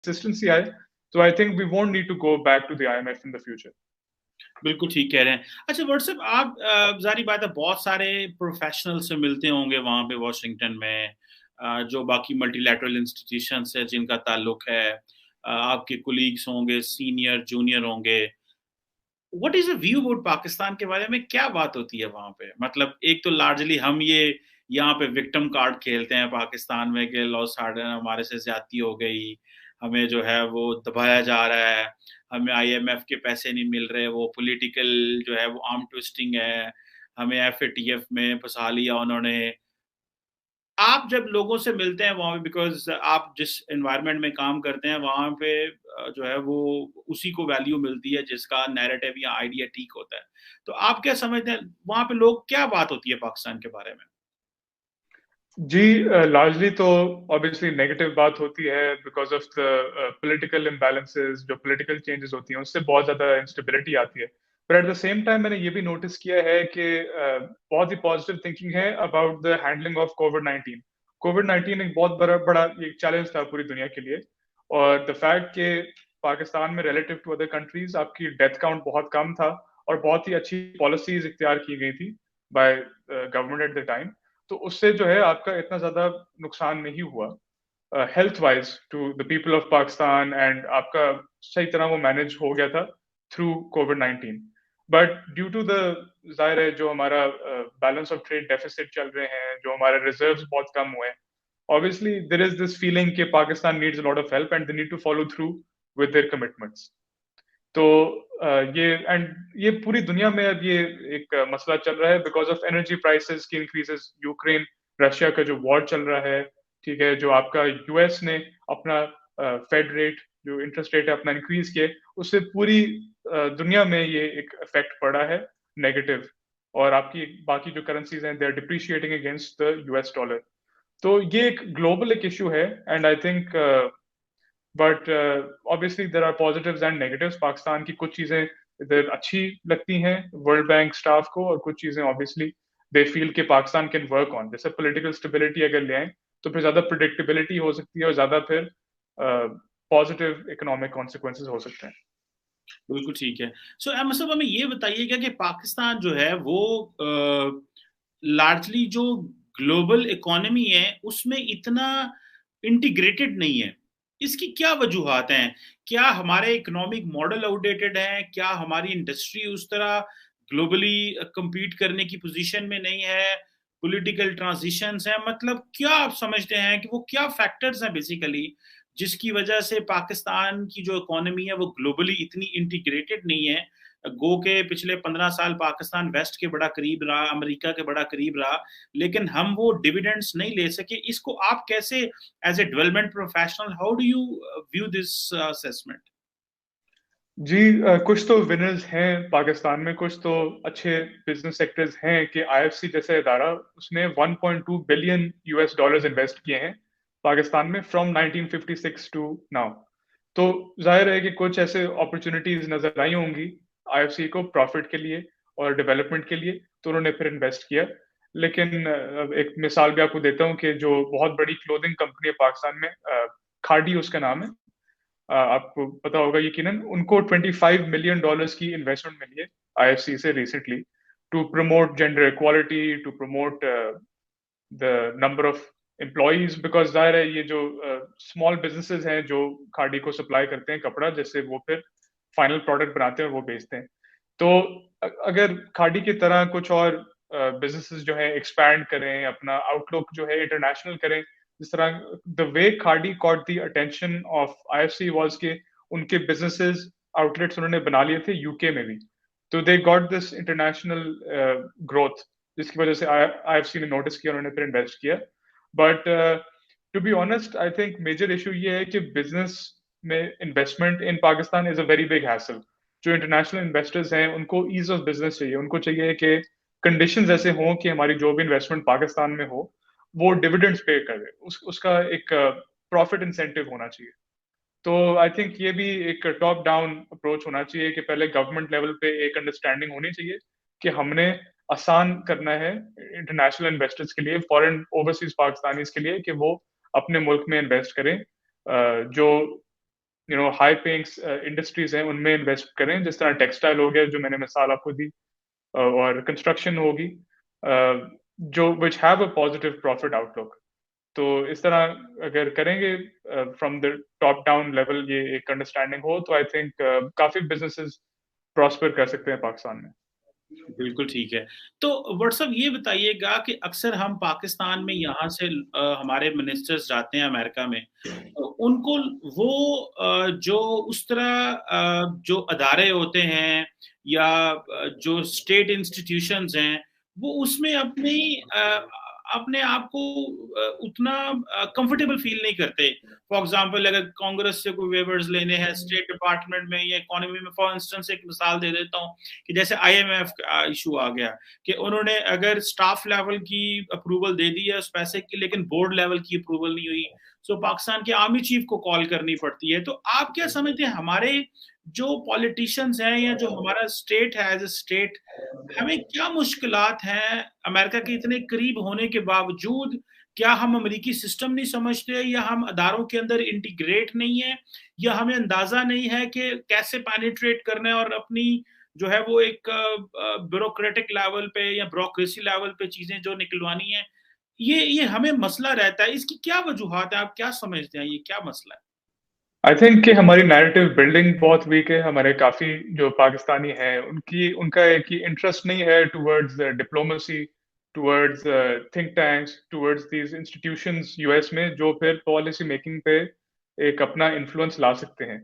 consistency आए, तो I think we won't need to go back to the IMF in the future. बिल्कुल ठीक कह रहे हैं. अच्छा व्हाट्सएप आप जारी बात है बहुत सारे प्रोफेशनल से मिलते होंगे वहां पे वॉशिंगटन में, जो बाकी मल्टीलैटरल इंस्टीट्यूशंस है जिनका ताल्लुक है, आपके कोलीग्स होंगे, सीनियर जूनियर होंगे. What is a view about Pakistan के बारे में, क्या बात होती है वहां पे? मतलब एक तो लार्जली हम ये यहाँ पे विक्टिम कार्ड खेलते हैं पाकिस्तान में कि लॉ सार्डन हमारे से ज्यादती हो गई, हमें जो है वो दबाया जा रहा है, हमें आईएमएफ के पैसे नहीं मिल रहे, वो पॉलिटिकल जो है वो आर्म ट्विस्टिंग है, हमें एफएटीएफ में फंसा लिया उन्होंने. आप जब लोगों से मिलते हैं वहां पे, बिकॉज आप जिस एनवायरनमेंट में काम करते हैं वहां पे जो है वो उसी को वैल्यू मिलती है जिसका नैरेटिव या आइडिया ठीक होता है. तो आप क्या समझते हैं वहां पे लोग क्या बात होती है पाकिस्तान के बारे में? जी, लार्जली तो ऑब्वियसली नेगेटिव बात होती है because of the political imbalances, जो पॉलिटिकल चेंजेस होती हैं उससे बहुत ज़्यादा इंस्टेबिलिटी आती है. पर एट द सेम टाइम मैंने ये भी नोटिस किया है कि बहुत ही पॉजिटिव थिंकिंग है about the handling of Covid 19. Covid 19 एक बहुत बड़ा बड़ा एक चैलेंज था पूरी दुनिया के लिए, और द फैक्ट कि पाकिस्तान में रिलेटिव टू अदर कंट्रीज आपकी डेथ काउंट बहुत कम था और बहुत ही अच्छी पॉलिसीज इख्तियार की गई थी by government at the time, तो उससे जो है आपका इतना ज्यादा नुकसान नहीं हुआ health wise to the people of Pakistan, and आपका सही तरह वो मैनेज हो गया था through COVID 19. But due to the जाहिर है जो हमारा बैलेंस ऑफ ट्रेड डेफिसिट चल रहे हैं, जो हमारे रिजर्व्स बहुत कम हुए हैं, obviously there is this feeling कि Pakistan needs a lot of help and they need to follow through with their commitments. तो ये एंड ये पूरी दुनिया में अब ये एक मसला चल रहा है बिकॉज ऑफ एनर्जी प्राइसेस की इंक्रीजेस, यूक्रेन रशिया का जो वॉर चल रहा है, ठीक है, जो आपका यूएस ने अपना फेड रेट, जो इंटरेस्ट रेट है अपना इंक्रीज किए, उससे पूरी दुनिया में ये एक इफेक्ट पड़ा है नेगेटिव, और आपकी बाकी जो करेंसीज हैं they are depreciating against the US dollar. तो ये एक ग्लोबल एक इशू है, and I think but obviously there are positives and negatives. Pakistan की कुछ चीजें इधर अच्छी लगती हैं वर्ल्ड बैंक स्टाफ को, और कुछ चीजें ऑब्वियसली दे फील कि पाकिस्तान कैन वर्क ऑन. जैसे पॉलिटिकल स्टेबिलिटी अगर ले आए तो फिर ज्यादा प्रिडिक्टेबिलिटी हो सकती है और ज्यादा फिर पॉजिटिव इकोनॉमिक कॉन्सिक्वेंसेस हो सकते हैं. बिल्कुल ठीक है. सो मतलब हमें ये बताइएगा कि पाकिस्तान जो है वो लार्जली जो ग्लोबल इकोनॉमी है उसमें इतना इंटीग्रेटेड नहीं है. इसकी क्या वजूहात हैं? क्या हमारे इकोनॉमिक मॉडल आउटडेटेड है? क्या हमारी इंडस्ट्री उस तरह ग्लोबली compete करने की पोजीशन में नहीं है? पॉलिटिकल ट्रांजिशंस हैं? मतलब क्या आप समझते हैं कि वो क्या फैक्टर्स हैं बेसिकली जिसकी वजह से पाकिस्तान की जो इकोनॉमी है वो ग्लोबली इतनी इंटीग्रेटेड नहीं है? गो के पिछले 15 साल पाकिस्तान वेस्ट के बड़ा करीब रहा, अमेरिका के बड़ा करीब रहा, लेकिन हम वो डिविडेंड्स नहीं ले सके. इसको आप कैसे as a development professional, how do you view this assessment? जी, कुछ तो विनर्स हैं पाकिस्तान में, कुछ तो अच्छे बिजनेस सेक्टर्स हैं कि आईएफसी जैसे इदारा उसने 1.2 बिलियन यूएस डॉलर्स इन्वेस्ट किए हैं पाकिस्तान में फ्रॉम 1956 टू नाउ. तो जाहिर है कि कुछ ऐसे अपॉर्चुनिटीज नजर आई होंगी आईएफसी को प्रॉफिट के लिए और डेवलपमेंट के लिए, तो उन्होंने फिर इन्वेस्ट किया. लेकिन एक मिसाल भी आपको देता हूँ कि जो बहुत बड़ी क्लोथिंग कंपनी है पाकिस्तान में, खादी उसका नाम है, आपको पता होगा यकीनन, उनको $25 मिलियन की इन्वेस्टमेंट मिली है आईएफसी से recently to promote gender equality, to promote the number of employees. Because जाहिर है ये जो स्मॉल बिजनेसेस हैं जो खादी को सप्लाई करते हैं कपड़ा, जैसे वो फिर फाइनल प्रोडक्ट बनाते हैं और वो बेचते हैं. तो अगर खादी की तरह कुछ और बिजनेसेस जो है एक्सपैंड करें, अपना आउटलुक जो है इंटरनेशनल करें, जिस तरह the way khadi caught the attention of IFC was के उनके बिजनेसेस आउटलेट्स उन्होंने बना लिए थे यूके में भी, तो they got this international growth, जिसकी वजह से आईएफसी ने नोटिस किया, उन्होंने फिर इन्वेस्ट किया. But to be honest I think major issue ये है कि बिजनेस में investment in Pakistan is a very big hassle. जो इंटरनेशनल इन्वेस्टर्स हैं उनको ईज ऑफ बिजनेस चाहिए, उनको चाहिए कि कंडीशंस ऐसे हों कि हमारी जो भी इन्वेस्टमेंट पाकिस्तान में हो वो डिविडेंड्स पे करे, उसका एक प्रॉफिट इंसेंटिव होना चाहिए. तो आई थिंक ये भी एक टॉप डाउन अप्रोच होना चाहिए कि पहले गवर्नमेंट लेवल पे एक अंडरस्टैंडिंग होनी चाहिए कि हमने आसान करना है इंटरनेशनल इन्वेस्टर्स के लिए, फॉरेन ओवरसीज पाकिस्तानीज के लिए, कि वो अपने मुल्क में इन्वेस्ट करें. जो हाई पेइंग इंडस्ट्रीज हैं उनमें इन्वेस्ट करें, जिस तरह टेक्सटाइल हो गया जो मैंने मिसाल आपको दी, और कंस्ट्रक्शन होगी, जो which have a positive profit outlook. तो इस तरह अगर करेंगे from the top down level, ये एक अंडरस्टैंडिंग हो, तो आई थिंक काफी बिजनेसेस प्रॉस्पर कर सकते हैं पाकिस्तान में। बिल्कुल ठीक है। तो व्हाट्सअप ये बताइएगा कि अक्सर हम पाकिस्तान में यहाँ से हमारे मिनिस्टर्स जाते हैं अमेरिका में, तो उनको वो जो उस तरह जो अदारे होते हैं या जो स्टेट इंस्टीट्यूशंस हैं, वो उसमें अपने आप को उतना कंफर्टेबल फील नहीं करते। फॉर एग्जांपल अगर कांग्रेस से कोई वेवर्स लेने हैं स्टेट डिपार्टमेंट में या इकोनॉमी में, फॉर इंस्टेंस एक मिसाल दे देता हूँ कि जैसे आईएमएफ का इशू आ गया कि उन्होंने अगर स्टाफ लेवल की अप्रूवल दे दी है उस पैसे की, लेकिन बोर्ड लेवल की अप्रूवल नहीं हुई, सो पाकिस्तान के आर्मी चीफ को कॉल करनी पड़ती है। तो आप क्या समझते हैं हमारे जो पॉलिटिशियंस हैं या जो हमारा स्टेट है एज ए स्टेट, हमें क्या मुश्किलात हैं अमेरिका के इतने करीब होने के बावजूद? क्या हम अमेरिकी सिस्टम नहीं समझते, या हम अदारों के अंदर इंटीग्रेट नहीं है, या हमें अंदाजा नहीं है कि कैसे पेनिट्रेट करना है और अपनी जो है वो एक ब्यूरोक्रेटिक लेवल पे या ब्यूरोक्रेसी लेवल पे चीजें जो निकलवानी है, ये हमें मसला रहता है। इसकी क्या वजूहात है, आप क्या समझते हैं, ये क्या मसला है? आई थिंक कि हमारी नैरेटिव बिल्डिंग बहुत वीक है। हमारे काफी जो पाकिस्तानी हैं उनका एक ही इंटरेस्ट नहीं है towards diplomacy, towards think tanks, towards these institutions US में, जो फिर पॉलिसी मेकिंग पे एक अपना इन्फ्लुएंस ला सकते हैं।